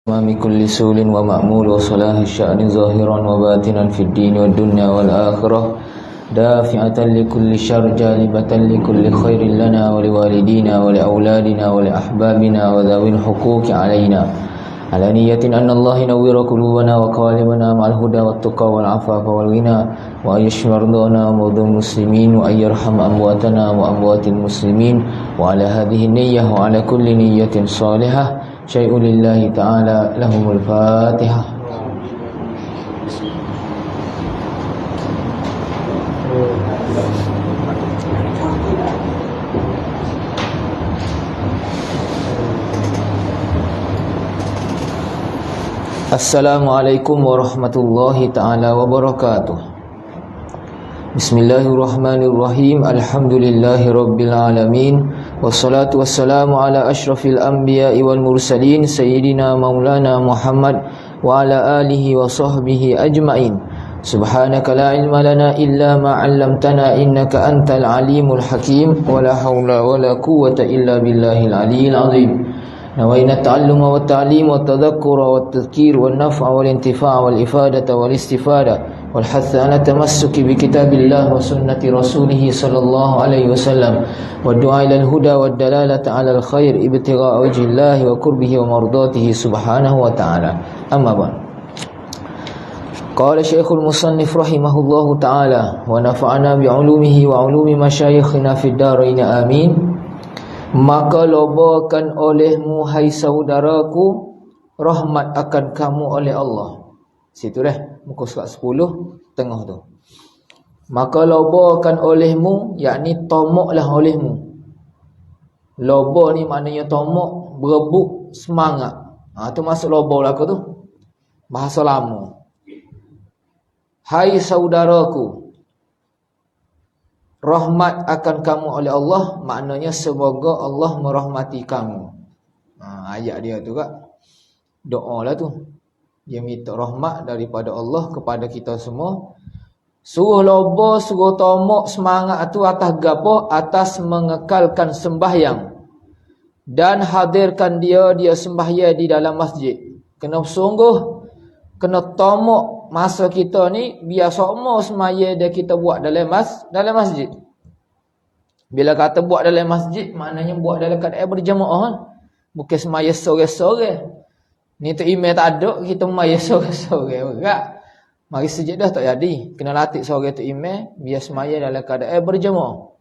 أمام كل سول ومأمول وصلاح الشأن ظاهرا وباطنا في الدين والدنيا والآخرة دافعة لكل شر جالبة لكل خير لنا ولوالدينا ولأولادنا ولأحبابنا وذوي الحقوق علينا على نية أن الله ينور قلوبنا وقوالبنا مع الهدى والتقى والعفاف والغنى وأن يشفي مرضانا ومرضى المسلمين وأن يرحم أمواتنا وأموات المسلمين وعلى هذه النية وعلى كل نية صالحة شيء لله تعالى. لهم الفاتحة. Assalamualaikum warahmatullahi ta'ala wabarakatuh. Bismillahirrahmanirrahim. Alhamdulillahi rabbil alamin. Wassalatu wassalamu ala ashrafil anbiya'i wal mursalin Sayyidina maulana Muhammad wa ala alihi wa sahbihi ajma'in. Subhanaka la ilma lana illa ma 'allamtana innaka antal alimul hakim. Wa la hawla wa la quwwata illa billahil aliyyil azim. نوينا التعلم والتعليم والتذكر والتذكير والنفع والانتفاع والإفادة والاستفادة والحث على التمسك بكتاب الله وسنة رسوله صلى الله عليه وسلم والدعاء إلى الهدى والدلالة على الخير ابتغاء وجه الله وقربه ومرضاته سبحانه وتعالى. أما بعد. قال شيخ المصنف رحمه الله تعالى ونفعنا بعلومه وعلوم مشايخنا في الدارين آمين. Maka lobakan olehmu hai saudaraku rahmat akan kamu oleh Allah. Situ dah muka surat 10 tengah tu. Maka lobakan olehmu, yakni tomoklah olehmu. Loba ni maknanya tomok, berebut, semangat. Tu masuk loba lah tu. Bahasa lama. Hai saudaraku, rahmat akan kamu oleh Allah, maknanya semoga Allah merahmati kamu. Ayat dia tu kak. Doa lah tu. Dia minta rahmat daripada Allah kepada kita semua. Suruh loba, suruh tomok, semangat tu atas gapo? Atas mengekalkan sembahyang. Dan hadirkan dia sembahyang di dalam masjid. Kena sungguh, kena tomok masa kita ni biar semua semaya dia kita buat dalam masjid. Bila kata buat dalam masjid, maknanya buat dalam keadaan berjamaah. Bukan semaya sore-sore. Ni tu email tak ada, kita semaya sore-sore. Enggak. Mari sujud dah tak jadi. Kena latih sore tu email, biar semaya dalam keadaan berjamaah.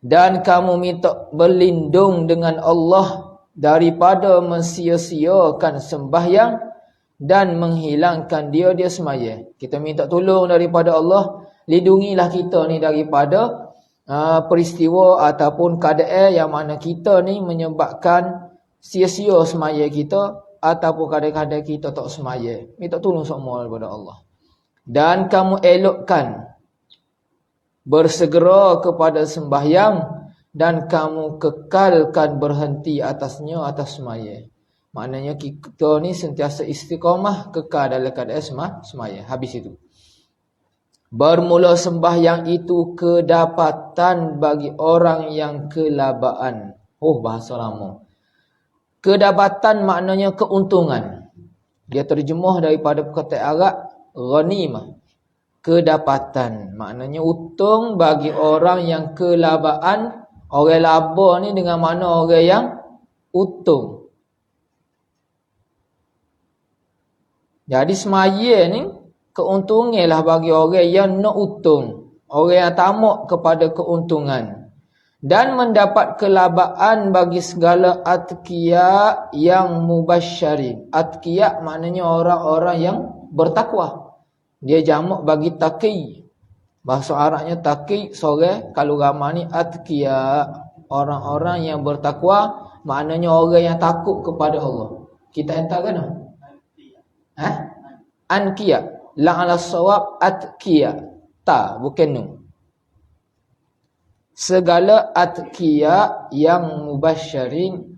Dan kamu minta berlindung dengan Allah daripada mensia-siakan sembahyang dan menghilangkan dia semaya. Kita minta tolong daripada Allah, lindungilah kita ni daripada peristiwa ataupun keadaan yang mana kita ni menyebabkan sia-sia semaya kita ataupun kadang-kadang kita tak semaya. Minta tolong semua daripada Allah. Dan kamu elokkan bersegera kepada sembahyang dan kamu kekalkan berhenti atasnya atas semaya. Maknanya kita ni sentiasa istiqamah kekal dalam keadaan semaya. Habis itu. Bermula sembahyang itu kedapatan bagi orang yang kelabaan. Bahasa lama. Kedapatan maknanya keuntungan. Dia terjemah daripada perkataan Arab ghanimah. Kedapatan maknanya untung bagi orang yang kelabaan. Orang laba ni dengan mana orang yang untung. Jadi semaya ni keuntunganlah bagi orang yang nak untung, orang yang tamak kepada keuntungan, dan mendapat kelabaan bagi segala atqiya yang mubasysyirin. Atqiya maknanya orang-orang yang bertakwa. Dia jamak bagi taqi. Bahasa Arabnya taqi, sore kalau ramai ni atqiya, orang-orang yang bertakwa, maknanya orang yang takut kepada Allah. Kita hantar kan? Anqiya. La'ala sawab atqiya. Ta, bukan nu. Segala atqiya yang mubasysyirin.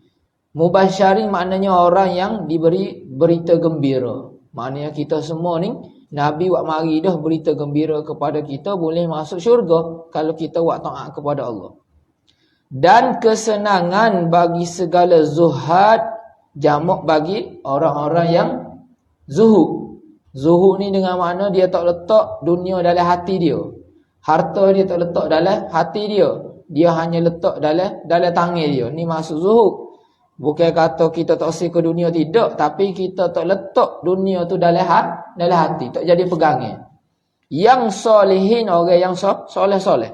Mubasysyirin maknanya orang yang diberi berita gembira. Maknanya kita semua ni, Nabi wak mari dah berita gembira kepada kita, boleh masuk syurga kalau kita wak taat kepada Allah. Dan kesenangan bagi segala zuhad jamak bagi orang-orang yang zuhud. Zuhud ni dengan makna dia tak letak dunia dalam hati dia. Harta dia tak letak dalam hati dia. Dia hanya letak dalam tangan dia. Ni maksud zuhud. Bukan kata kita tak usir ke dunia, tidak. Tapi kita tak letak dunia tu dalam hati. Tak jadi pegangan. Yang solehin, orang yang soleh-soleh.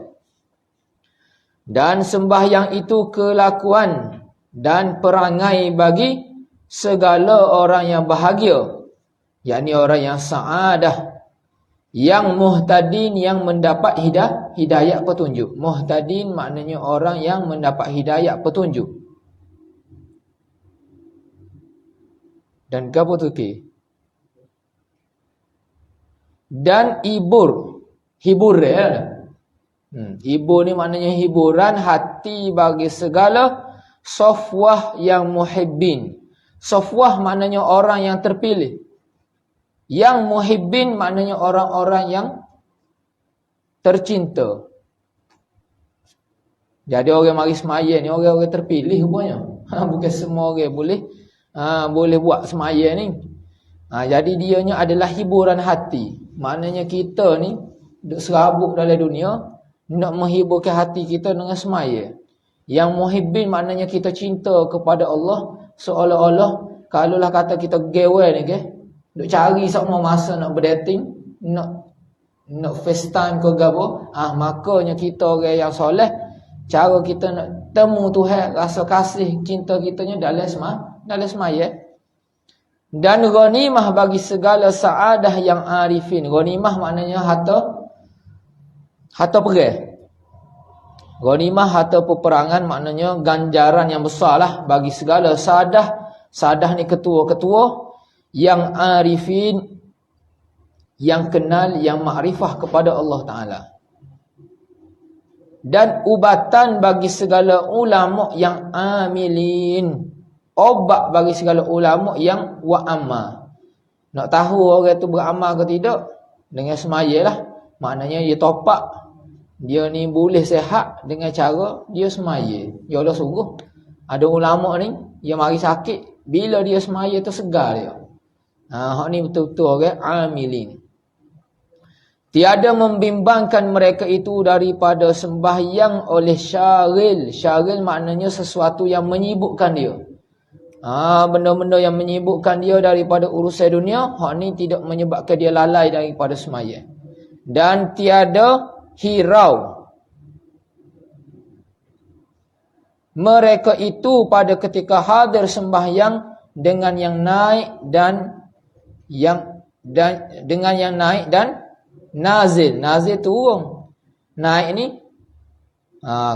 Dan sembahyang itu kelakuan dan perangai bagi segala orang yang bahagia. Yakni orang yang sa'adah. Yang muhtadin, yang mendapat hidayah petunjuk. Muhtadin maknanya orang yang mendapat hidayah petunjuk. Dan apa tu ke? Dan hibur ya. Hibur ni maknanya hiburan hati bagi segala safwah yang muhibbin. Safwah maknanya orang yang terpilih. Yang muhibbin maknanya orang-orang yang tercinta. Jadi orang mari semaya ni orang-orang terpilih rupanya. Bukan semua orang boleh buat semaya ni. Jadi dianya adalah hiburan hati. Maknanya kita ni duk serabut dalam dunia, nak menghiburkan hati kita dengan semaya. Yang muhibbin maknanya kita cinta kepada Allah, seolah-olah kalaulah kata kita gewel ni ke, duk cari semua masa nak berdating, nak FaceTime ke gapo, makanya kita orang yang soleh, cara kita nak temu Tuhan, rasa kasih cinta kitanya dalam semaya. Dan ghanimah bagi segala saadah yang arifin. Ghanimah maknanya harta perang. Ghanimah harta peperangan maknanya ganjaran yang besar lah bagi segala saadah. Saadah ni ketua-ketua yang arifin, yang kenal, yang makrifah kepada Allah Ta'ala. Dan ubatan bagi segala ulama yang amilin. Obat bagi segala ulama yang wa'amah. Nak tahu orang tu beramal ke tidak? Dengan semaya lah. Maknanya dia topak. Dia ni boleh sehat dengan cara dia semaya. Ya Allah sungguh. Ada ulama ni, dia mari sakit. Bila dia semaya tu segar dia. Hak ni betul-betul orang amilin. Tiada membimbangkan mereka itu daripada sembahyang oleh syaril. Syaril maknanya sesuatu yang menyibukkan dia. Benda-benda yang menyibukkan dia daripada urusan dunia, hak ni tidak menyebabkan dia lalai daripada semaya. Dan tiada hirau mereka itu pada ketika hadir sembahyang dengan yang naik dan dengan yang naik dan nazil. Nazil turun. Naik ni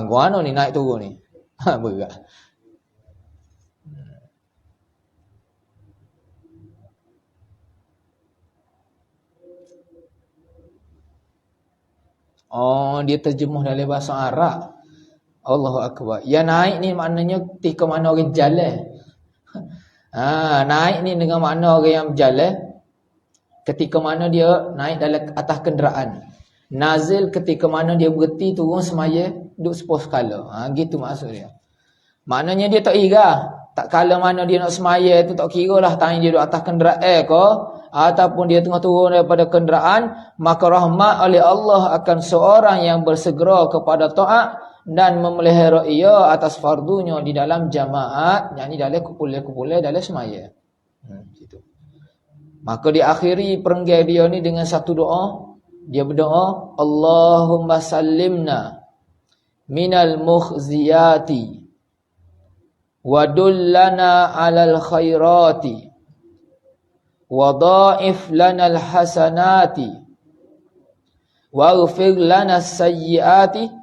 guano ni naik turun ni. Berat. Dia terjemuh dalam bahasa Arab. Allahu Akbar. Yang naik ni maknanya ketika mana orang jalan. Naik ni dengan makna orang yang berjalan. Ketika mana dia naik dalam atas kenderaan. Nazil ketika mana dia berhenti turun semaya duduk sepuluh skala. Gitu maksud dia. Maknanya dia tak kira. Tak kala mana dia nak semaya tu tak kira lah. Tanya dia duduk atas kenderaan ke. Ataupun dia tengah turun daripada kenderaan. Maka rahmat oleh Allah akan seorang yang bersegera kepada taat. Dan memelihara ia atas fardunya di dalam jamaat. Yang ni dalam kumpulan-kumpulan dalam semaya. Gitu. Maka diakhiri perenggan dia ni dengan satu doa. Dia berdoa, Allahumma sallimna minal mukhziyati wadullana alal khairati wadha'if lanal hasanati waghfir lanas sayyiati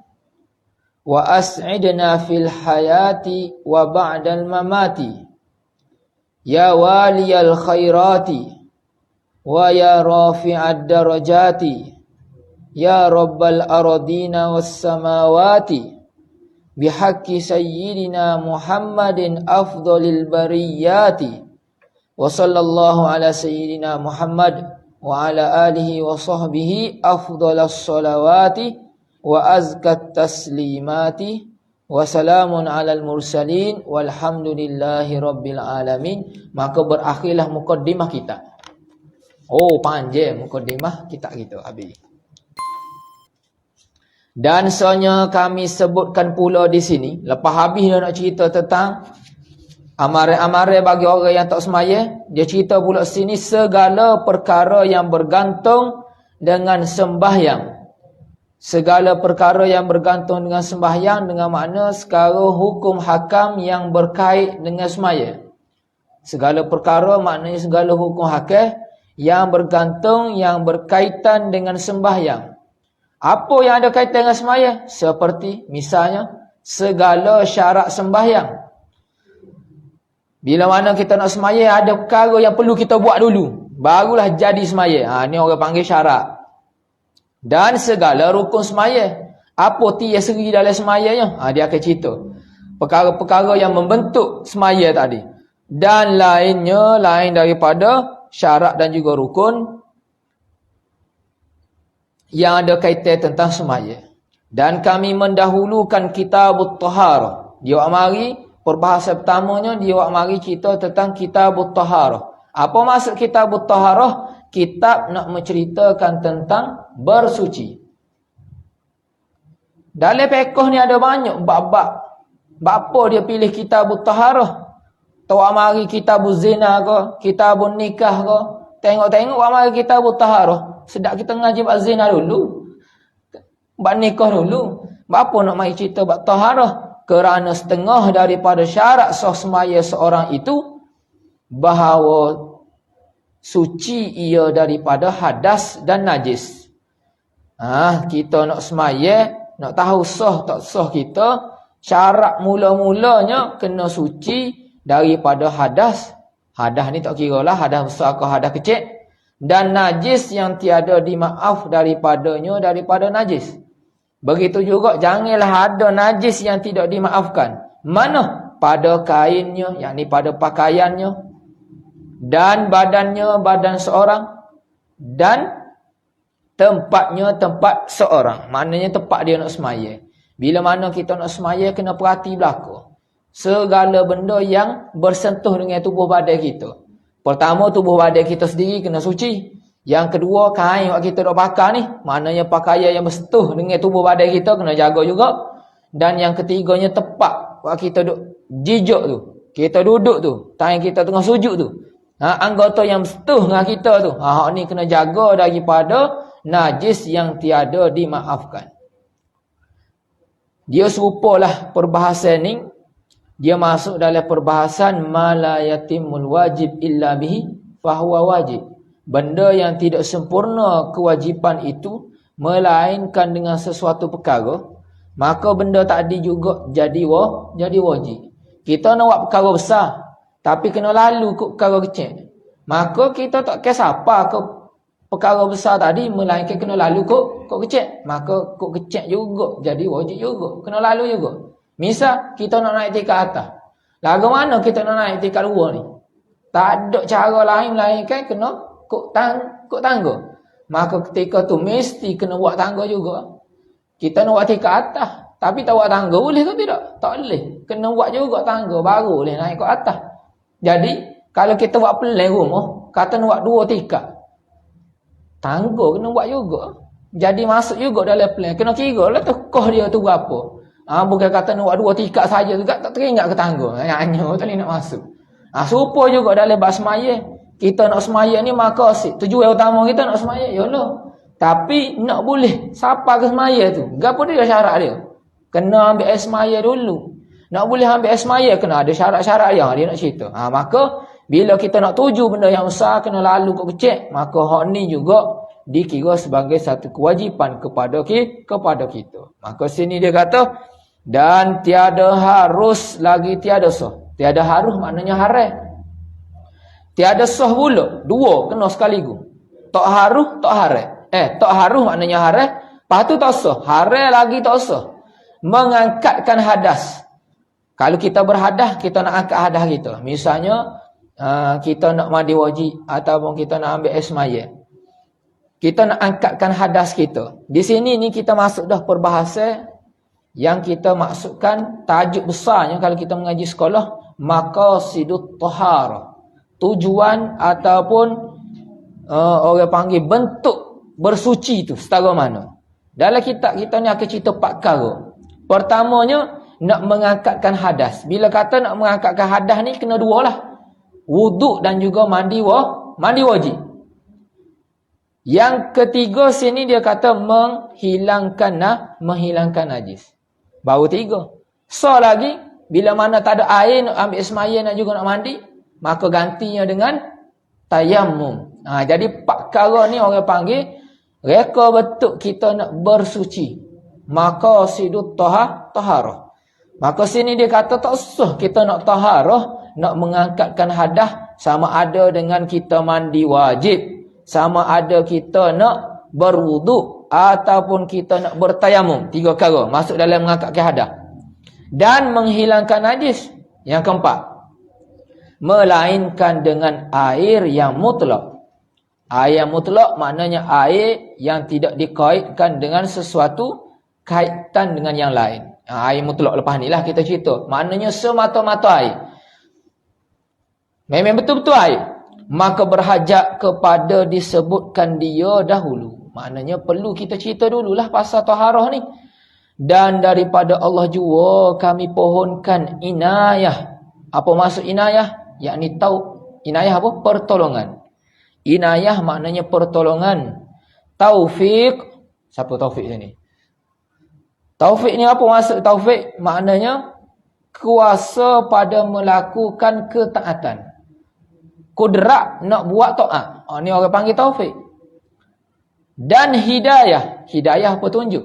wa as'idna fil hayati wa ba'dal mamati ya waliyal khairati wa ya rafi'ad darajati ya rabbal ardina was samawati bihaqqi sayyidina Muhammadin afdhalil bariyati wa sallallahu ala sayyidina Muhammad wa ala alihi wa sahbihi afdhalas salawati wa azkat taslimati wa salamun alal mursalin walhamdulillahi rabbil alamin. Maka berakhirlah mukaddimah kita. Oh, panjang mukaddimah kita gitu habis. Dan soalnya kami sebutkan pula di sini, lepas habis dia nak cerita tentang amaran-amaran bagi orang yang tak semaya, dia cerita pula sini segala perkara yang bergantung dengan sembahyang. Segala perkara yang bergantung dengan sembahyang, dengan makna segala hukum hakam yang berkait dengan semaya. Segala perkara maknanya segala hukum hakam yang bergantung, yang berkaitan dengan sembahyang. Apa yang ada kaitan dengan semaya? Seperti misalnya segala syarat sembahyang. Bila mana kita nak semaya, ada perkara yang perlu kita buat dulu, barulah jadi semaya. Ni orang panggil syarat. Dan segala rukun semaya. Apa tiada seri dalam semayanya? Dia akan cerita perkara-perkara yang membentuk semaya tadi. Dan lainnya, lain daripada syarat dan juga rukun yang ada kaitan tentang semaya. Dan kami mendahulukan kitabut taharah. Dia mari perbahasan pertamanya, dia mari cerita tentang kitabut taharah. Apa maksud kitabut taharah? Kitab nak menceritakan tentang bersuci. Dalam fiqh ni ada banyak bab-bab. Apa dia pilih kitabut taharah? Tahu mari kitabuz zina ke, kitabun nikah ke? Tengok-tengok mari kitabut taharah. Sedap kita ngaji bab zina dulu, bab nikah dulu. Bab apa nak mari cerita bab taharah? Kerana setengah daripada syarat sah semaya seorang itu bahawa suci ia daripada hadas dan najis. Kita nak semaya, nak tahu sah tak sah kita, syarat mula-mulanya kena suci daripada hadas. Hadas ni tak kira lah hadas besar ke hadas kecil. Dan najis yang tiada dimaaf daripadanya daripada najis. Begitu juga janganlah ada najis yang tidak dimaafkan. Mana? Pada kainnya, yakni pada pakaiannya, dan badannya, badan seorang, dan tempatnya, tempat seorang. Maknanya tempat dia nak semaya. Bila mana kita nak semaya, kena perhati belaka segala benda yang bersentuh dengan tubuh badan kita. Pertama, tubuh badan kita sendiri kena suci. Yang kedua, kain yang kita nak pakai ni, maknanya pakaian yang bersentuh dengan tubuh badan kita kena jaga juga. Dan yang ketiganya, tempat yang kita duduk jijak tu, kita duduk tu, tangan kita tengah sujud tu, anggota yang bersentuh dengan kita tu, hak ni kena jaga daripada najis yang tiada dimaafkan. Dia serupalah perbahasan ni, dia masuk dalam perbahasan ma la yatimul wajib illa bihi fahuwa wajib. Benda yang tidak sempurna kewajipan itu melainkan dengan sesuatu perkara, maka benda tadi juga jadi wajib. Kita nak buat perkara besar, tapi kena lalu ke perkara kecil, maka kita tak kisah apa ke perkara besar tadi, melainkan kena lalu ke kecil, maka ke kecil juga jadi wajib juga, kena lalu juga. Misal kita nak naik tingkat atas, lagu mana kita nak naik tingkat 2 ni? Tak ada cara lain melainkan kena kok tangga. Maka ketika tu mesti kena buat tangga juga. Kita nak buat tingkat atas, tapi tak buat tangga boleh ke tidak? Tak boleh. Kena buat juga tangga baru boleh naik ke atas. Jadi kalau kita buat plan rumah, kata nak buat 2 tingkat, tangga kena buat juga. Jadi masuk juga dalam plan. Kena kira lah tu koh dia tu berapa. Bukan kata nak buat 2 tingkat saja juga, tak teringat ke tangga. Hanya tak boleh nak masuk. Serupa juga dalam bab semaya. Kita nak semaya ni maka tujuan utama kita nak semaya, yalah. Tapi nak boleh siapa ke semaya tu? Gapo dia syarat dia? Kena ambil semaya dulu. Nak boleh ambil semaya kena ada syarat-syarat yang dia nak cerita. Maka bila kita nak tuju benda yang besar kena lalu ke kecil, maka hak ni juga dikira sebagai satu kewajipan kepada kita. Maka sini dia kata, dan tiada harus lagi tiada sah. Tiada harus maknanya haram. Tiada sah pula. 2 kena sekaligus. Tak harus, tak haram. Tak harus maknanya haram. Lepas tu tak sah. Haram lagi tak sah. Mengangkatkan hadas. Kalau kita berhadas, kita nak angkat hadas kita. Misalnya, kita nak mandi wajib ataupun kita nak ambil semaya. Kita nak angkatkan hadas kita. Di sini ni kita masuk dah perbahasan Yang kita maksudkan tajuk besarnya kalau kita mengaji sekolah, maqasidut taharah. Tujuan ataupun orang panggil bentuk bersuci itu setara mana. Dalam kitab kita ni akan cerita 4 perkara. Pertamanya, nak mengangkatkan hadas. Bila kata nak mengangkatkan hadas ni, kena 2 lah. Wuduk dan juga mandi wajib. Yang ketiga sini dia kata menghilangkan najis. Baru 3. So lagi, bila mana tak ada air, nak ambil semaya nak juga nak mandi, maka gantinya dengan tayammum. Jadi 4 perkara ni orang panggil reka betul kita nak bersuci. Maqasidut taharah. Maka sini dia kata tak usah kita nak taharah, nak mengangkatkan hadas, sama ada dengan kita mandi wajib, sama ada kita nak berwuduk, ataupun kita nak bertayamum. 3 perkara masuk dalam mengangkatkan hadas. Dan menghilangkan najis. Yang keempat, melainkan dengan air yang mutlak. Air yang mutlak maknanya air yang tidak dikaitkan dengan sesuatu kaitan dengan yang lain. Air mutlak lepas ni lah kita cerita. Maknanya semata-mata air. Memang betul-betul air. Maka berhajat kepada disebutkan dia dahulu. Maknanya perlu kita cerita dululah pasal taharah ni. Dan daripada Allah jua kami pohonkan inayah. Apa maksud inayah? Yakni tahu inayah apa? Pertolongan. Inayah maknanya pertolongan. Taufik. Siapa taufik sini? Taufik ni apa maksud taufik? Maknanya kuasa pada melakukan ketaatan. Kudrat nak buat taat. Ni orang panggil taufik. Dan hidayah. Hidayah petunjuk.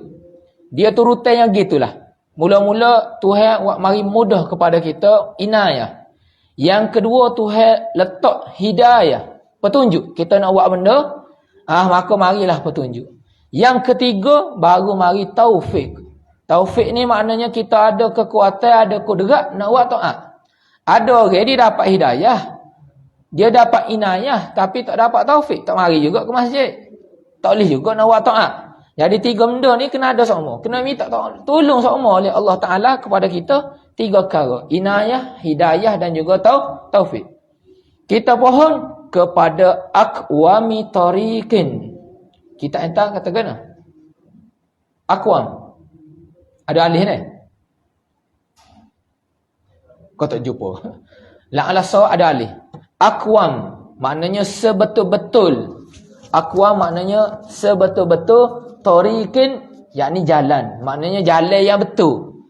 Dia turutan yang gitulah. Mula-mula Tuhan buat mari mudah kepada kita inayah. Yang kedua Tuhan letak hidayah, petunjuk. Kita nak buat benda, maka marilah petunjuk. Yang ketiga baru mari taufik. Taufik ni maknanya kita ada kekuatan, ada kudrat nak buat taat. Ada orang dia dapat hidayah, dia dapat inayah, tapi tak dapat taufik, tak mari juga ke masjid. Tak boleh juga nak buat taat. Jadi 3 benda ni kena ada semua. Kena minta tolong semua oleh Allah Ta'ala kepada kita 3 perkara. Inayah, hidayah dan juga taufik. Kita pohon kepada aqwami tariqin. Kita entah kata kena. Aqwam. Ada alih ni? Kau tak jumpa. La'ala saw ada alih. Aqwam maknanya sebetul-betul. Aqwam maknanya sebetul-betul. Tariqin yakni jalan. Maknanya jalan yang betul.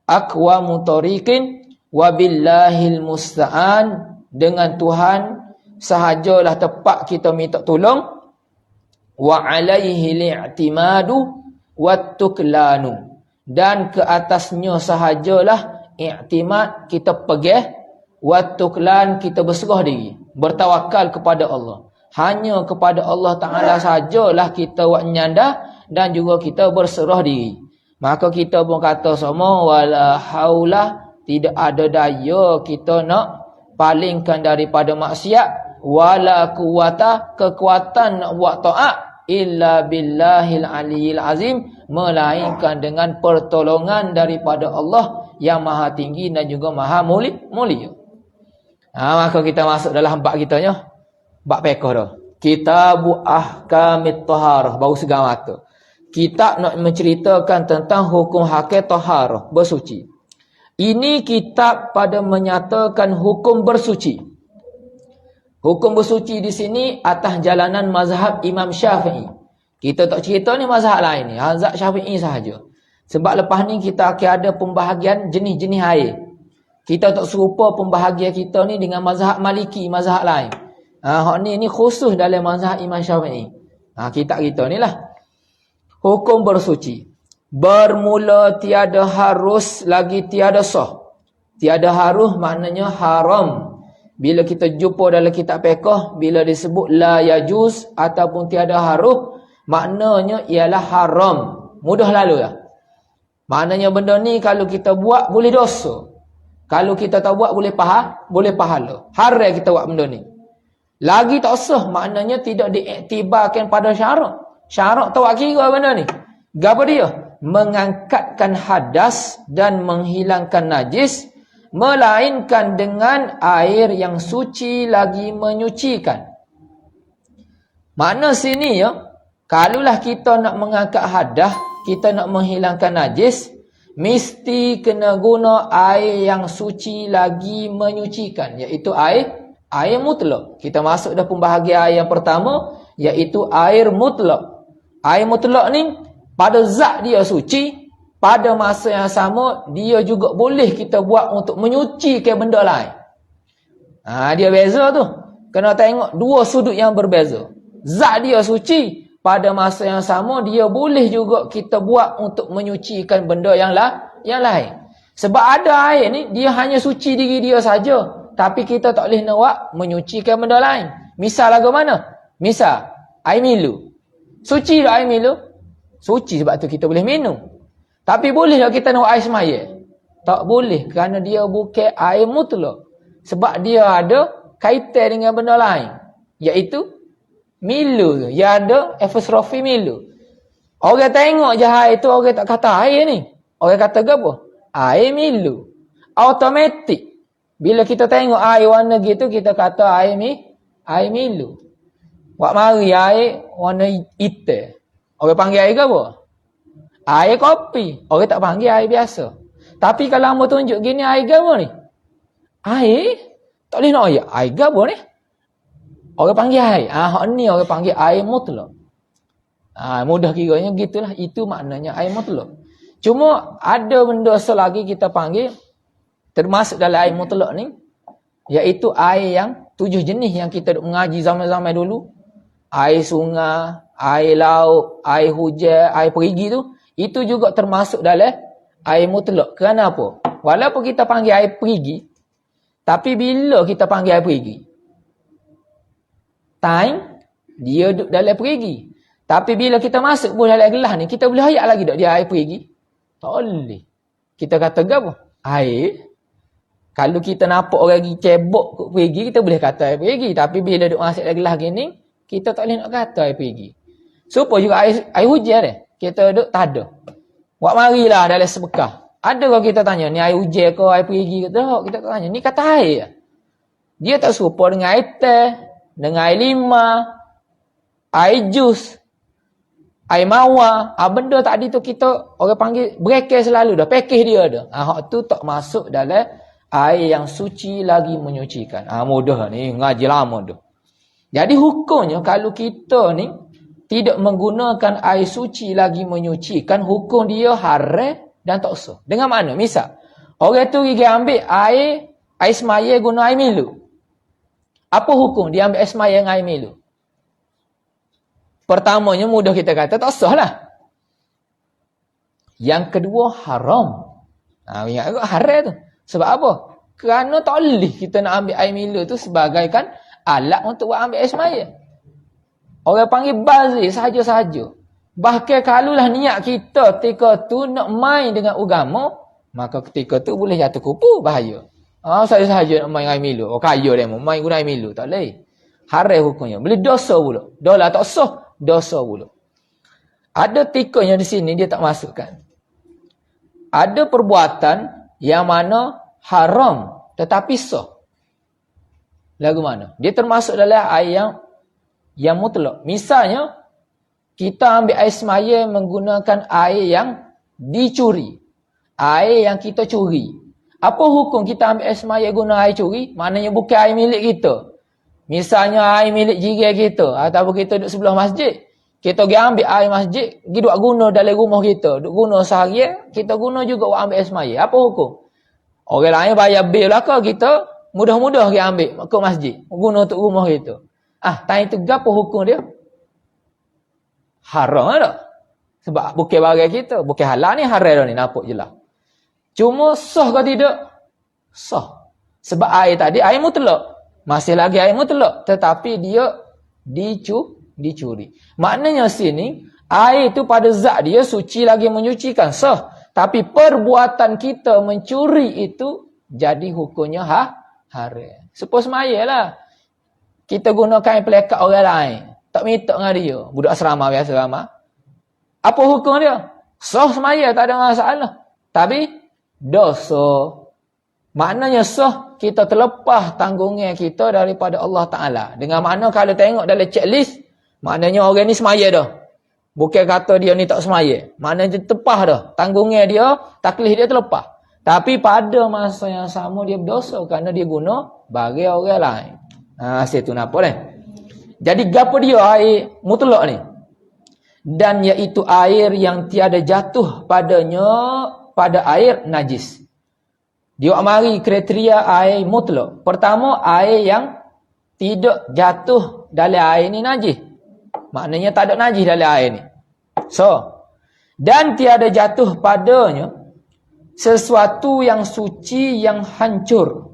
Aqwamu tariqin wabillahil musta'an. Dengan Tuhan sahajalah tepat kita minta tolong. Wa alaihi li'timadu wattuklanu. Dan ke atasnya sahajalah i'timad kita pegah, wattuklan kita berserah diri, bertawakal kepada Allah. Hanya kepada Allah Ta'ala sajalah kita buat nyanda dan juga kita berserah diri. Maka kita pun kata semua wala haula, tidak ada daya kita nak palingkan daripada maksiat, wala quwata, kekuatan nak buat taat, illa billahil aliyil azim, melainkan dengan pertolongan daripada Allah yang maha tinggi dan juga maha mulia. Maka kita masuk dalam bab kitanya, bab fiqh dah. Kitabu ahkamit taharah, baru segar mata. Kitab nak menceritakan tentang hukum hakik taharah, bersuci. Ini kitab pada menyatakan hukum bersuci. Hukum bersuci di sini atas jalanan mazhab Imam Syafi'i. Kita tak cerita ni mazhab lain ni, mazhab Syafi'i sahaja. Sebab lepas ni kita akan ada pembahagian jenis-jenis air. Kita tak serupa pembahagian kita ni dengan mazhab Maliki, mazhab lain. Hak ni khusus dalam mazhab Imam Syafi'i. Kitab kita ni lah. Hukum bersuci. Bermula tiada harus lagi tiada sah. Tiada harus maknanya haram. Bila kita jumpa dalam kitab fiqh, bila disebut la yajuz ataupun tiada harus, maknanya ialah haram. Mudah lalu lah. Maknanya benda ni kalau kita buat boleh dosa. Kalau kita tak buat boleh pahala. Haram kita buat benda ni. Lagi tak sah, maknanya tidak diiktibarkan pada syarak. Syarak tak buat kira benda ni. Gapo dia? Mengangkatkan hadas dan menghilangkan najis, melainkan dengan air yang suci lagi menyucikan. Makna sini ya, kalulah kita nak mengangkat hadas, kita nak menghilangkan najis, mesti kena guna air yang suci lagi menyucikan, iaitu air mutlak. Kita masuk dah pembahagian air yang pertama, iaitu air mutlak. Air mutlak ni pada zat dia suci, pada masa yang sama dia juga boleh kita buat untuk menyucikan benda lain. Dia beza tu. Kena tengok dua sudut yang berbeza. Zat dia suci, pada masa yang sama dia boleh juga kita buat untuk menyucikan benda yang lain. Sebab ada air ni dia hanya suci diri dia saja, tapi kita tak boleh nak buat menyucikan benda lain. Misal lagu mana? Misal air milu. Suci tak air milu? Suci, sebab tu kita boleh minum. Tapi boleh tak kita nak buat air semaya? Tak boleh, kerana dia bukan air mutlak. Sebab dia ada kaitan dengan benda lain, iaitu milu tu. Dia ada apostrophe milu. Orang tengok je air tu, orang tak kata air ni. Orang kata apa? Air milu. Automatik. Bila kita tengok air warna gitu, kita kata air milu. Wak mari air warna hitam. Orang panggil air apa? Air kopi. Orang tak panggil air biasa. Tapi kalau hamba tunjuk gini, air apa ni? Air? Tak boleh nak air. Air apa ni? Orang panggil air. Hak ni orang panggil air mutlak. Mudah kiranya gitulah. Itu maknanya air mutlak. Cuma ada benda selagi kita panggil termasuk dalam air mutlak ni, iaitu air yang 7 jenis yang kita mengaji zaman-zaman dulu. Air sungai, air laut, air hujan, air perigi tu, itu juga termasuk dalam air mutlak. Kenapa? Walaupun kita panggil air perigi, tapi bila kita panggil air perigi, time dia duduk dalam perigi. Tapi bila kita masuk pun dalam gelas ni, kita boleh hayat lagi tak dia air perigi? Tak boleh. Kita kata apa? Air. Kalau kita nampak orang pergi cebok ke perigi, kita boleh kata air perigi. Tapi bila duduk masuk dalam gelas gini, kita tak boleh nak kata air perigi. Supaya juga air hujan ni, kita duduk tak ada. Buat marilah dalam sebekah. Ada kalau kita tanya, ni air hujan ke air perigi ke? Tak, kita tak tanya. Ni kata air. Dia tak serupa dengan air teh, dengan air lima, air jus, air mawar. Benda tadi tu kita orang panggil breakers selalu dah. Package dia dah. Hak tu tak masuk dalam air yang suci lagi menyucikan. Mudah ni. Ngaji lama dah. Jadi hukumnya kalau kita ni tidak menggunakan air suci lagi menyucikan, hukum dia haram dan tak sah. Dengan mana? Misal, orang tu pergi ambil air semaya guna air milu. Apa hukum dia ambil air semaya dengan air milu? Pertamanya mudah kita kata tak sah lah. Yang kedua haram. Ingat agak haram tu. Sebab apa? Kerana tak boleh kita nak ambil air milu tu sebagaikan alat untuk buat ambil air semaya. Orang panggil bazir sahaja-sahaja. Bahkan kalulah niat kita ketika tu nak main dengan agama, maka ketika tu boleh jatuh kupu, bahaya. Sahaja-sahaja nak main air milu. Kaya dia main guna air milu. Tak boleh. Haram hukumnya. Boleh dosa pula. Dah lah tak sah. Dosa pula. Ada tikunnya di sini dia tak masukkan. Ada perbuatan yang mana haram tetapi sah. Lagu mana? Dia termasuk dalam air yang mutlak. Misalnya, kita ambil air semaya menggunakan air yang dicuri. Air yang kita curi. Apa hukum kita ambil air semaya guna air curi? Maknanya bukan air milik kita. Misalnya air milik jiran kita. Ataupun kita duduk sebelah masjid. Kita pergi ambil air masjid. Pergi duduk guna dalam rumah kita. Duduk guna seharian. Kita guna juga buat ambil air semaya. Apa hukum? Orang lain bayar bil lah ke kita. Mudah-mudah pergi ambil ke masjid. Guna untuk rumah kita. Tanya tu apa hukum dia? Haram tak? Sebab bukan barang kita. Bukan halal ni, haram dah ni. Nampak je lah. Cuma sah ke tidak? Sah. Sebab air tadi, air mutlak. Masih lagi air mutlak. Tetapi dia dicuri. Maknanya sini, air tu pada zat dia suci lagi menyucikan. Sah. Tapi perbuatan kita mencuri itu, jadi hukumnya haram. Supaya semaya lah. Kita gunakan pelekat orang lain. Tak minta dengan dia. Budak asrama biasa ramah. Apa hukum dia? Sah semaya, tak ada masalah. Tapi dosa. Maknanya sah, kita terlepas tanggungnya kita daripada Allah Ta'ala. Dengan makna kalau tengok dalam checklist, maknanya orang ni semaya dah. Bukan kata dia ni tak semaya. Maknanya terlepas dah. Tanggungnya dia, taklif dia terlepas. Tapi pada masa yang sama dia berdosa kerana dia guna bagi orang lain. Situ nampak ni. Jadi gapo dia air mutlak ni? Dan iaitu air yang tiada jatuh padanya pada air najis. Dia mari kriteria air mutlak. Pertama, air yang tidak jatuh dalam air ni najis. Maknanya tak ada najis dalam air ni. So, dan tiada jatuh padanya sesuatu yang suci yang hancur.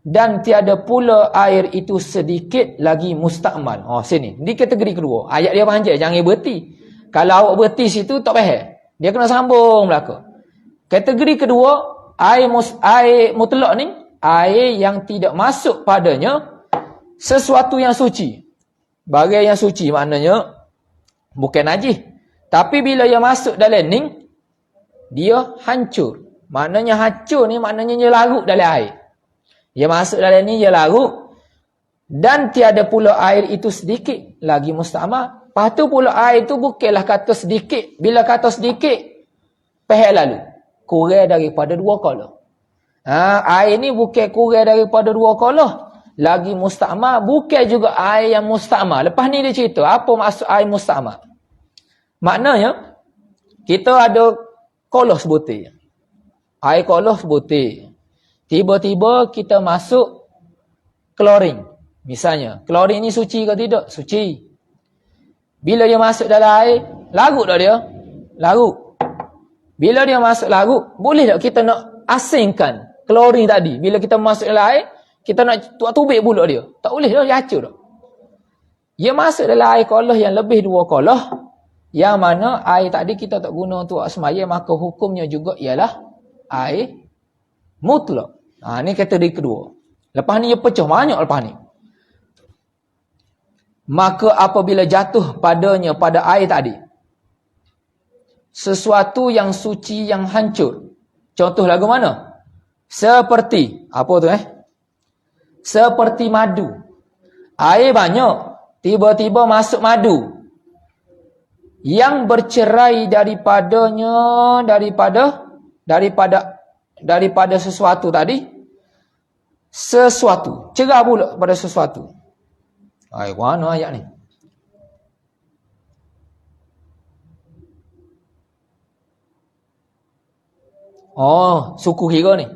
Dan tiada pula air itu sedikit lagi mustakmal. Sini. Di kategori kedua. Ayat dia panjang. Jangan berhenti. Kalau awak berhenti situ, tak faham. Dia kena sambung belakang. Kategori kedua, air mutlak ni, air yang tidak masuk padanya sesuatu yang suci. Bagai yang suci maknanya bukan najis. Tapi bila ia masuk dalam ni, dia hancur. Maknanya hancur ni maknanya dia larut dalam air. Dia masuk dalam ni, dia larut. Dan tiada pula air itu sedikit lagi mustakmal. Lepas tu pula air itu bukanlah kata sedikit. Bila kata sedikit, pehel lalu. Kurang daripada 2 kolah. Air ni bukan kurang daripada 2 kolah. Lagi mustakmal, bukan juga air yang mustakmal. Lepas ni dia cerita, apa maksud air mustakmal? Maknanya, kita ada kolah sebutir. Air kolah sebutir. Tiba-tiba kita masuk klorin. Misalnya, klorin ni suci ke tidak? Suci. Bila dia masuk dalam air, larut tak dia? Larut. Bila dia masuk larut, boleh tak kita nak asingkan klorin tadi? Bila kita masuk dalam air, kita nak tubik pula dia. Tak boleh dah, dia hacur dah. Dia masuk dalam air kolah yang lebih 2 kolah, yang mana air tadi kita tak guna untuk semaya, maka hukumnya juga ialah air mutlak. Ni kategori kedua. Lepas ni dia pecah banyak lepas ni. Maka apabila jatuh padanya pada air tadi sesuatu yang suci yang hancur. Contoh lagu mana? Seperti apa tu Seperti madu. Air banyak, tiba-tiba masuk madu. Yang bercerai daripadanya daripada sesuatu tadi, sesuatu cerah pula pada sesuatu. Mana ayat ni? Suku kira ni.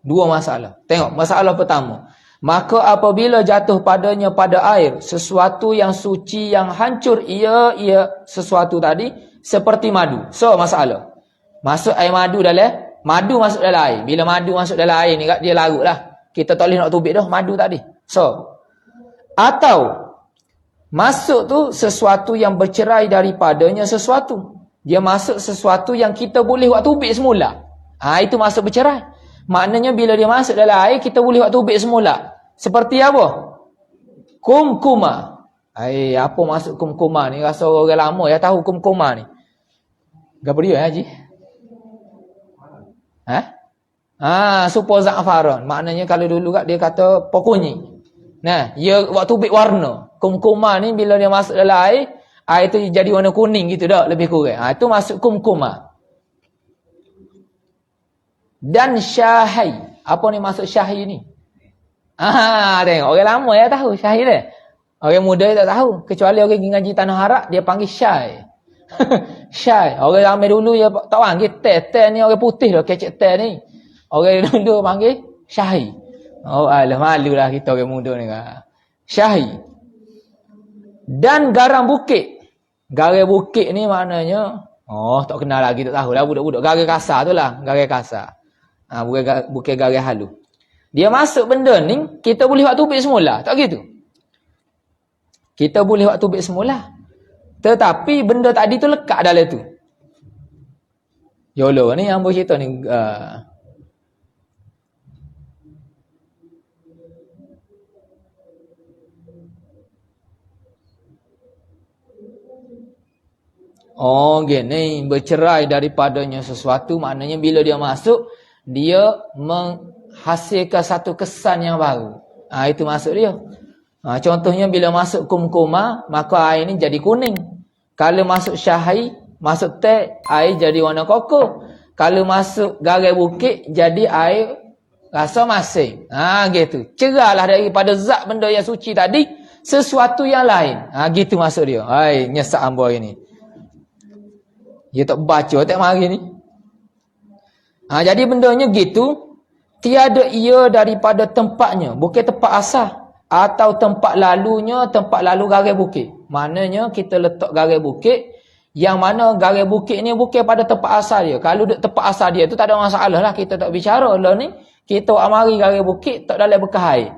2 masalah. Tengok masalah pertama. Maka apabila jatuh padanya pada air sesuatu yang suci yang hancur, ia sesuatu tadi seperti madu. So masalah. Masuk air madu masuk dalam air. Bila madu masuk dalam air ni dia larut lah. Kita tak boleh nak tubik dah madu tadi. So, atau masuk tu sesuatu yang bercerai daripadanya sesuatu. Dia masuk sesuatu yang kita boleh buat tubik semula. Itu masuk bercerai. Maknanya bila dia masuk dalam air, kita boleh buat tubik semula. Seperti apa? Kumkuma. Apa maksud kumkuma ni? Rasa orang lama ya tahu kumkuma ni. Apa dia Haji? Super za'faran. Maknanya kalau dulu dia kata pokunyi. Nah, dia buat tubik warna. Kumkuma ni bila dia masuk dalam air tu jadi warna kuning gitu dah, lebih kurang. Itu masuk kumkuma. Dan syahai. Apa ni maksud syahai ni? Tengok. Orang lama ya tahu syahai dia. Orang muda tak tahu. Kecuali orang ngaji tanah harak, dia panggil syai. Syai. Orang ramai dulu dia tak panggil teh. Teh ni orang putih dah kecek teh ni. Orang dulu panggil syahai. Alah malulah kita orang muda ni. Syahai. Dan garam bukit. Garam bukit ni maknanya, tak kenal lagi, tak tahulah budak-budak. Garam kasar tu lah. Garam kasar. Bukan garam halus. Dia masuk benda ni, kita boleh buat tubik semula. Tak gitu? Kita boleh buat tubik semula. Tetapi benda tadi tu lekat dalam tu. YOLO ni yang bercerita ni. Oh gini, bercerai daripadanya sesuatu maknanya bila dia masuk, dia menghasilkan satu kesan yang baru. Itu maksud dia. Contohnya bila masuk kumkuma, maka air ni jadi kuning. Kalau masuk syahai, masuk teh, air jadi warna koko. Kalau masuk garai bukit, jadi air rasa masin. Gitu. Cerahlah daripada zat benda yang suci tadi, sesuatu yang lain. Gitu maksud dia. Nyesak hamba ini. Dia tak baca tak mari ni. Jadi bendanya gitu, tiada ia daripada tempatnya, bukan tempat asal, atau tempat lalunya, tempat lalu garai bukit. Maknanya kita letak garai bukit, yang mana garai bukit ni bukan pada tempat asal dia. Kalau duduk tempat asal dia tu tak ada masalah lah, kita tak bicara lah ni. Kita amari garai bukit tak dalam bekas air.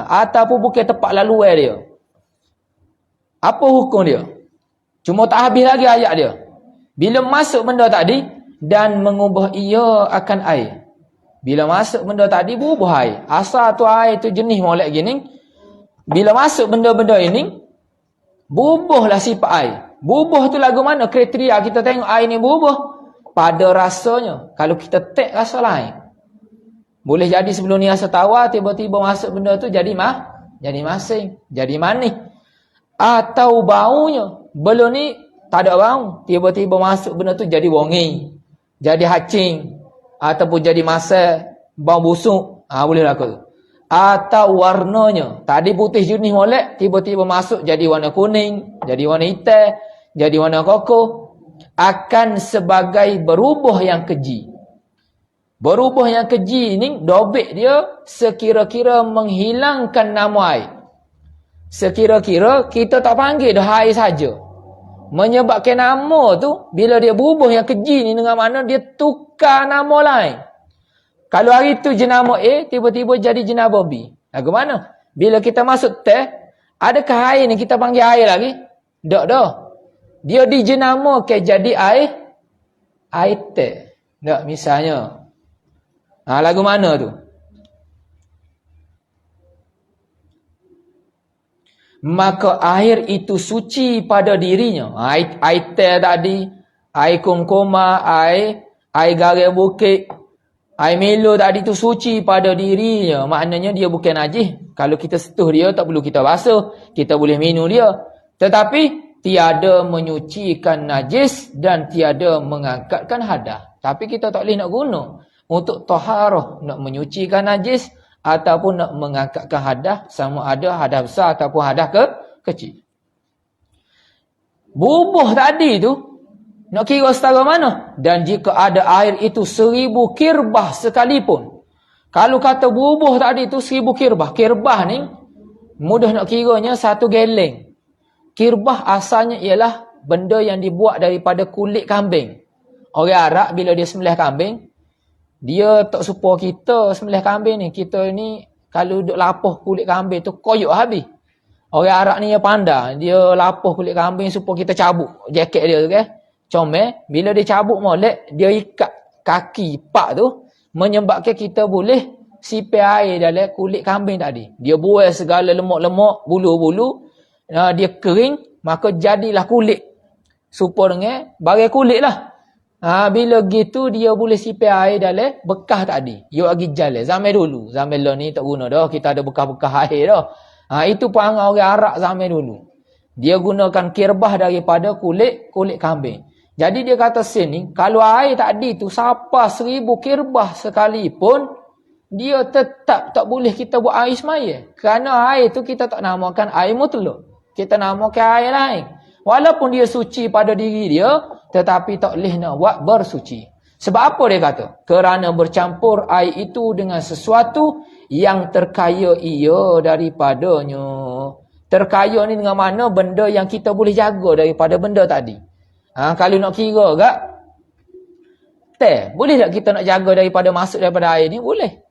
Ataupun bukan tempat laluan dia. Apa hukum dia? Cuma tak habis lagi ayat dia. Bila masuk benda tadi dan mengubah ia akan air. Bila masuk benda tadi berubah air. Asal tu air tu jenis molek gini. Bila masuk benda-benda ini, berubahlah sifat air. Berubah tu lagu mana? Kriteria kita tengok air ni berubah. Pada rasanya. Kalau kita tek rasa lain. Boleh jadi sebelum ni rasa tawar, tiba-tiba masuk benda tu jadi masin, jadi manis. Atau baunya. Belum ni tak ada bau. Tiba-tiba masuk benda tu jadi wangi. Jadi hacing. Ataupun jadi masak. Bau busuk. Boleh laku tu. Atau warnanya. Tadi putih jenis molek. Tiba-tiba masuk jadi warna kuning. Jadi warna hitam. Jadi warna koko. Akan sebagai berubah yang keji. Berubah yang keji ni, dobek dia sekira-kira menghilangkan nama air. Sekira-kira kita tak panggil dah air saja. Menyebabkan nama tu, bila dia berubah yang keji ni dengan mana dia tukar nama lain. Kalau hari tu jenama A, tiba-tiba jadi jenama B. Lagu mana? Bila kita masuk teh, adakah air ni kita panggil air lagi? Tak dah. Dia dijenamakan jadi air teh. Tak, misalnya. Lagu mana tu? Maka air itu suci pada dirinya. Air teh tadi, air kumkuma, air garai bukit, air melo tadi tu suci pada dirinya. Maknanya dia bukan najis. Kalau kita sentuh dia, tak perlu kita basuh. Kita boleh minum dia. Tetapi tiada menyucikan najis dan tiada mengangkatkan hadas. Tapi kita tak boleh nak guna untuk taharah, nak menyucikan najis ataupun nak mengangkatkan hadas, sama ada hadas besar ataupun hadas kecil. Bubuh tadi tu nak kira setara mana? Dan jika ada air itu 1000 kirbah sekalipun. Kalau kata bubuh tadi tu 1000 kirbah. Kirbah ni mudah nak kiranya 1 geleng. Kirbah asalnya ialah benda yang dibuat daripada kulit kambing. Orang Arab bila dia sembelih kambing, dia tak supo kita sembelih kambing ni. Kita ni kalau duk lapah kulit kambing tu koyok habis. Orang Arab ni yang pandai. Dia lapah kulit kambing supaya kita cabut jaket dia tu kan. Comel. Bila dia cabut molek, dia ikat kaki pak tu. Menyebabkan kita boleh sipir air dalam kulit kambing tadi. Dia buang segala lemak-lemak, bulu-bulu. Dia kering. Maka jadilah kulit. Supaya dengan bagai kulit lah. Bila gitu dia boleh sipir air dalam bekas tadi. Yuk lagi jalan. Zaman dulu. Zaman lah ni tak guna dah. Kita ada bekas-bekas air dah. Itu perangai orang Arab zaman dulu. Dia gunakan kirbah daripada kulit kambing. Jadi dia kata sini, kalau air tadi tu siapa 1000 kirbah sekalipun, dia tetap tak boleh kita buat air semaya. Kerana air tu kita tak namakan air mutlak. Kita namakan air lain. Walaupun dia suci pada diri dia, tetapi tak boleh nak buat bersuci. Sebab apa dia kata? Kerana bercampur air itu dengan sesuatu yang terkaya ia daripadanya. Terkaya ni dengan mana? Benda yang kita boleh jaga daripada benda tadi. Kalau nak kira tak? Teh. Boleh tak kita nak jaga daripada masuk daripada air ni? Boleh.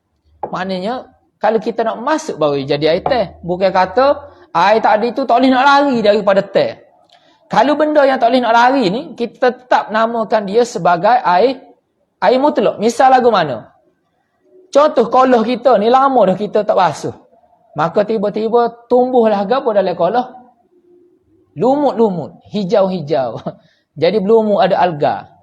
Maknanya, kalau kita nak masuk baru jadi air teh. Bukan kata air tadi tu tak boleh nak lari daripada teh. Kalau benda yang tak boleh nak lari ni, kita tetap namakan dia sebagai air mutlak. Misal lagu mana? Contoh kolah kita ni lama dah kita tak basuh. Maka tiba-tiba tumbuhlah apa dalam kolah? Lumut-lumut, hijau-hijau. Jadi berlumut ada alga.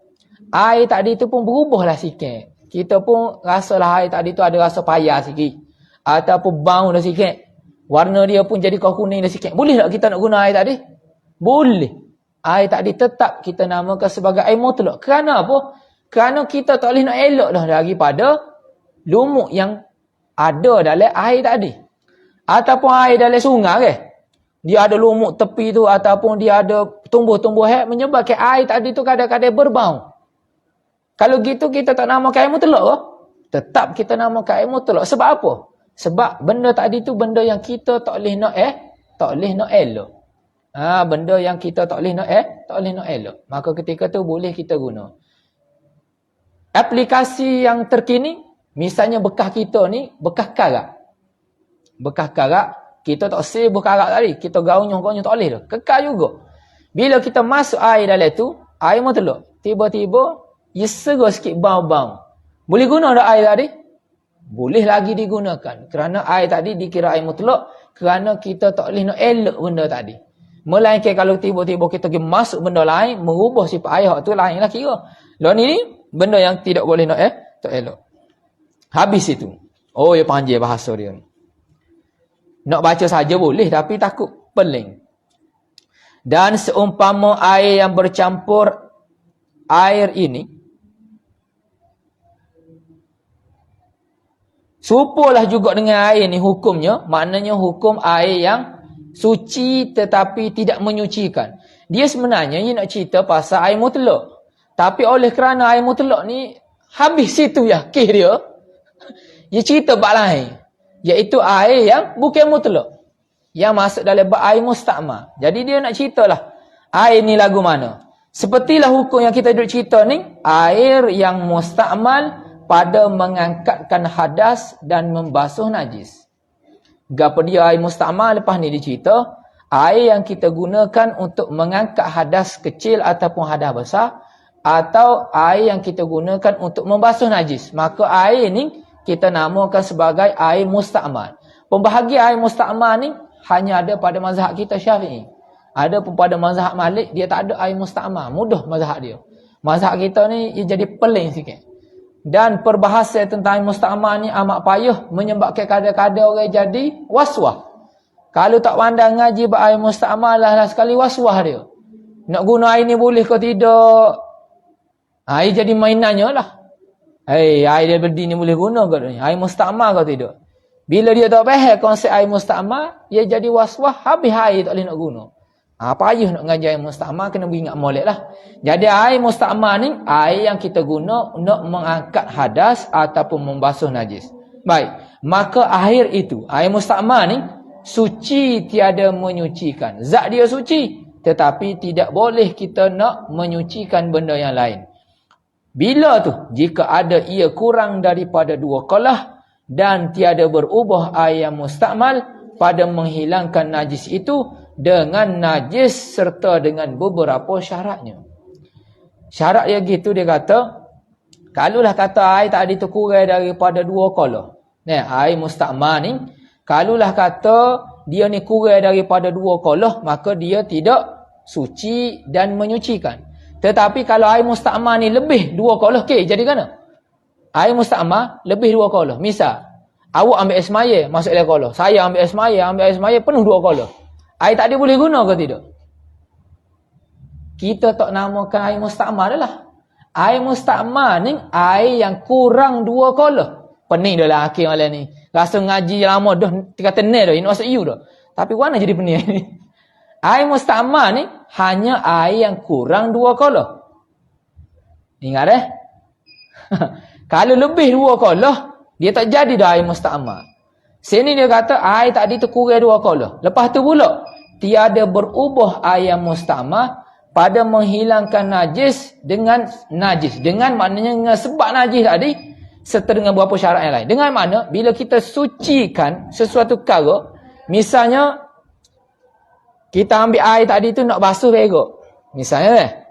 Air tadi tu pun berubahlah sikit. Kita pun rasalah air tadi tu ada rasa payah sikit. Ataupun bau dah sikit. Warna dia pun jadi kuning dah sikit. Boleh tak kita nak guna air tadi? Boleh. Air tadi tetap kita namakan sebagai air mutlak. Kerana apa? Kerana kita tak boleh nak elok dah daripada lumut yang ada dalam air tadi. Ataupun air dalam sungai ke? Dia ada lumut tepi tu ataupun dia ada tumbuh-tumbuhan menyebabkan air tadi tu kadang-kadang berbau. Kalau gitu kita tak namakan air mutlak ke? Tetap kita namakan air mutlak. Sebab apa? Sebab benda tadi tu benda yang kita tak boleh nak tak boleh nak elok. Benda yang kita tak boleh nak tak boleh nak elok. Maka ketika tu boleh kita guna. Aplikasi yang terkini, misalnya bekas kita ni bekas karat. Bekas karat, kita tak save karat tadi. Kita gaunyuh-gaunyuh tak boleh dah. Kekal juga. Bila kita masuk air dalam tu, air mutlak. Tiba-tiba, ia serus sikit bau-bau. Boleh guna tak air tadi? Boleh lagi digunakan. Kerana air tadi dikira air mutlak. Kerana kita tak boleh nak elok benda tadi. Melainkan kalau tiba-tiba kita pergi masuk benda lain, merubah sifat air tu lain lah kira. Lalu ni, benda yang tidak boleh nak tak elok. Habis itu. Oh, dia panjang bahasa dia ni. Nak baca saja boleh, tapi takut peling. Dan seumpama air yang bercampur air ini, serupalah juga dengan air ni hukumnya, maknanya hukum air yang suci tetapi tidak menyucikan. Dia sebenarnya dia nak cerita pasal air mutlak. Tapi oleh kerana air mutlak ni habis situ yakin dia cerita bab lain. Iaitu air yang bukan mutlak. Yang masuk dalam bab air mustakmal. Jadi dia nak ceritalah air ni lagu mana. Sepertilah hukum yang kita duduk cerita ni, air yang mustakmal pada mengangkatkan hadas dan membasuh najis. Gapa dia air mustakmal, lepas ni dia cerita air yang kita gunakan untuk mengangkat hadas kecil ataupun hadas besar, atau air yang kita gunakan untuk membasuh najis. Maka air ni kita namakan sebagai air mustakmal. Pembahagian air mustakmal ni hanya ada pada mazhab kita Syafi'i. Ada pun pada mazhab Malik, dia tak ada air mustakmal. Mudah mazhab dia. Mazhab kita ni dia jadi peling sikit. Dan perbahasan tentang air mustakmal ni amat payah, menyebabkan kadang-kadang orang jadi waswah. Kalau tak pandang ngaji bab air mustakmal lah sekali waswah dia. Nak guna air ni boleh ke tidak? Air jadi mainannya lah. Air dia berdi ni boleh guna ke ni? Air mustakmal ke tidak? Bila dia tak faham konsep air mustakmal, dia jadi waswah, habis air tak boleh nak guna. Payah nak ngaji air mustakmal, kena beringat molek lah. Jadi air mustakmal ni, air yang kita guna untuk mengangkat hadas ataupun membasuh najis. Baik, maka air itu, air mustakmal ni, suci tiada menyucikan. Zat dia suci, tetapi tidak boleh kita nak menyucikan benda yang lain. Bila tu? Jika ada ia kurang daripada 2 qalah dan tiada berubah air yang mustakmal pada menghilangkan najis itu dengan najis serta dengan beberapa syaratnya. Syarat dia gitu, dia kata, kalulah kata air tadi tu kurang daripada 2 qalah. Air mustakmal ni, kalulah kata dia ni kurang daripada 2 qalah, maka dia tidak suci dan menyucikan. Tetapi kalau air mustakmal ni lebih 2 qalah, jadi mana? Air mustakmal lebih 2 qalah. Misal, awak ambil air semaya, masuk dalam qalah. Saya ambil air semaya, penuh 2 qalah. Air tak dia boleh guna ke tidak? Kita tak namakan air mustakmal adalah. Air mustakmal ni, air yang kurang 2 qalah. Pening dah lah akhir malam ni. Rasa ngaji lama dah, kata ni dah, ini masuk you dah. Tapi mana jadi pening ni? Air mustakmal ni hanya air yang kurang 2 qalah. Ingat Kalau lebih 2 qalah, dia tak jadi dah air mustakmal. Sini dia kata air tadi tu kurang 2 qalah. Lepas tu pula, tiada berubah air yang mustakmal pada menghilangkan najis dengan najis. Dengan maknanya dengan sebab najis tadi, serta dengan beberapa syarat yang lain. Dengan mana, bila kita sucikan sesuatu perkara, misalnya, kita ambil air tadi tu nak basuh perut. Misalnya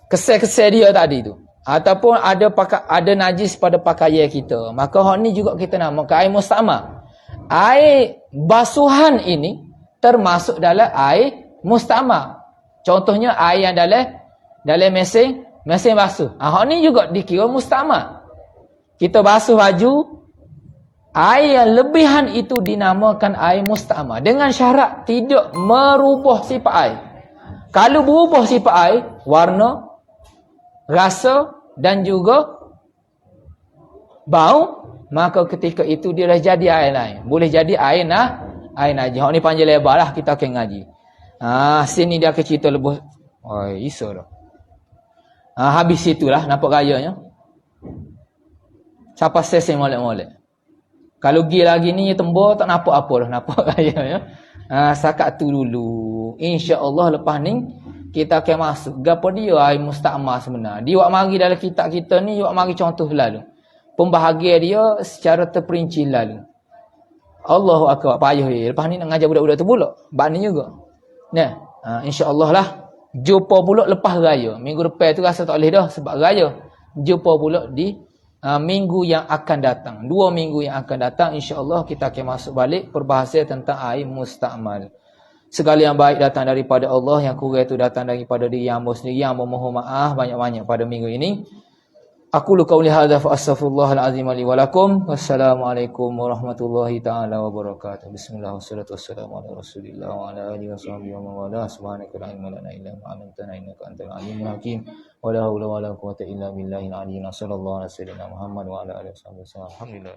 kesel-kesel dia tadi tu. Ataupun ada najis pada pakaian kita. Maka hak ni juga kita namakan air mustakmal. Air basuhan ini termasuk dalam air mustakmal. Contohnya air yang dalam dalam mesin basuh. Hak ni juga dikira musta'mal. Kita basuh baju, air yang lebihan itu dinamakan air musta'mal. Dengan syarat tidak merubah sifat air. Kalau berubah sifat air, warna, rasa dan juga bau, maka ketika itu dia dah jadi air lain. Boleh jadi air najis. Hak ni panjang lebar lah kita akan ngaji. Sini dia akan cerita lebih. Isu dah. Habis situlah nampak gayanya. Siapa sesi molek-molek. Kalau pergi lagi ni tembur tak nampak apa dah, nampak gayanya. Sakat tu dulu. Insya-Allah lepas ni kita akan masuk gapo dia air musta'mal sebenar. Dia wak mari dalam kitab kita ni, wak mari contoh lalu. Pembahagian dia secara terperinci lalu. Allahu akbar, payah dia. Lepas ni nak ngajar budak-budak tu pula. Bak ni juga. Nah, insya-Allah lah jumpa pula lepas raya. Minggu depan tu rasa tak boleh dah sebab raya. Jumpa pula di minggu yang akan datang. 2 minggu yang akan datang insya-Allah kita akan masuk balik perbahasan tentang air musta'mal. Segala yang baik datang daripada Allah, yang kurang itu datang daripada diri hamba sendiri. Yang memohon maaf banyak-banyak pada minggu ini. Aku qauli hadza fa astaghfirullahal azim li wa lakum. Wassalamualaikum warahmatullahi taala wabarakatuh. Bismillah wassalatu wassalamu ala Rasulillah wa ala alihi washabbihi wa wala. Subhanaka la ilma lana illa ma 'allamtana innaka antal alimul hakim. Wa la haula wa la quwwata illa billahil aliyyil azim. Sallallahu alaihi wasallam Muhammad wa ala alihi wasallam. Alhamdulillah.